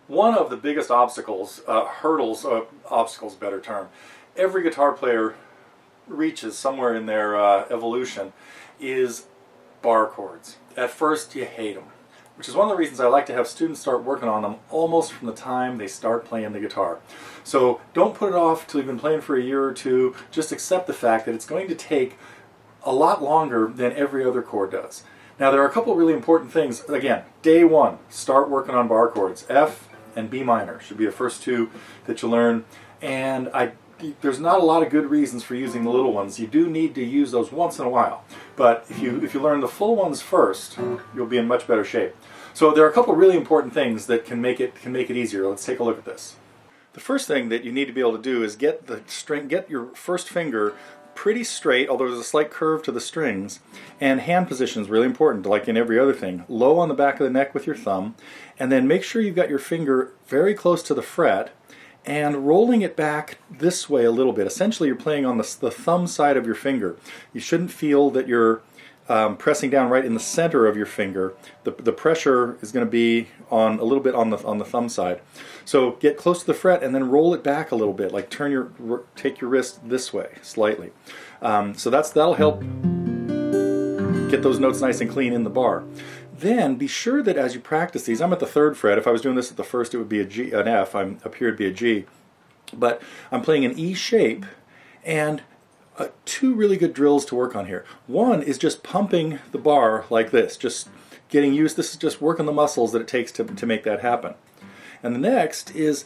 One of the biggest obstacles, obstacles, better term, every guitar player reaches somewhere in their evolution is bar chords. At first you hate them, which is one of the reasons I like to have students start working on them almost from the time they start playing the guitar. So don't put it off till you've been playing for a year or two. Just accept the fact that it's going to take a lot longer than every other chord does. Now there are a couple really important things. Again, day one, start working on bar chords. F and B minor should be the first two that you learn. And there's not a lot of good reasons for using the little ones. You do need to use those once in a while. But if you learn the full ones first, you'll be in much better shape. So there are a couple really important things that can make it easier. Let's take a look at this. The first thing that you need to be able to do is get your first finger pretty straight, although there's a slight curve to the strings, and hand position is really important, like in every other thing. Low on the back of the neck with your thumb, and then make sure you've got your finger very close to the fret and rolling it back this way a little bit. Essentially you're playing on the thumb side of your finger. You shouldn't feel that you're pressing down right in the center of your finger. The pressure is going to be a little bit on the thumb side. So get close to the fret and then roll it back a little bit, like take your wrist this way slightly. So that'll help get those notes nice and clean in the bar. Then be sure that as you practice these, I'm at the 3rd fret. If I was doing this at the 1st, it would be an F. I'm up here, it'd be a G. But I'm playing an E shape, and two really good drills to work on here. One is just pumping the bar like this, just getting used. This is just working the muscles that it takes to make that happen. And the next is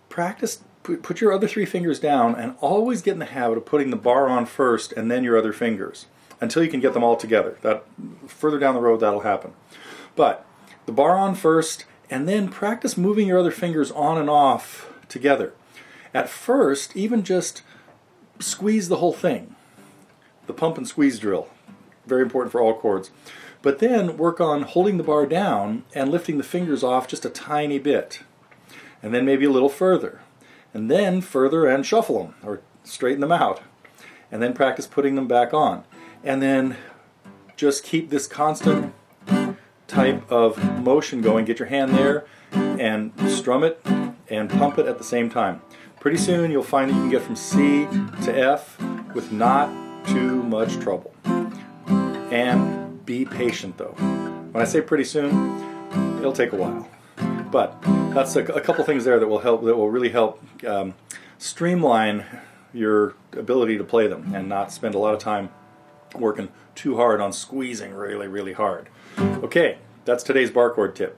practice. Put your other 3 fingers down and always get in the habit of putting the bar on first and then your other fingers until you can get them all together. That further down the road that'll happen. But the bar on first, and then practice moving your other fingers on and off together. At first, even just squeeze the whole thing. The pump and squeeze drill. Very important for all chords. But then work on holding the bar down and lifting the fingers off just a tiny bit. And then maybe a little further. And then further and shuffle them or straighten them out. And then practice putting them back on. And then just keep this constant type of motion going. Get your hand there and strum it and pump it at the same time. Pretty soon you'll find that you can get from C to F with not too much trouble. And be patient though. When I say pretty soon, it'll take a while. But that's a couple things there that will really help streamline your ability to play them and not spend a lot of time working too hard on squeezing really, really hard. Okay, that's today's bar chord tip.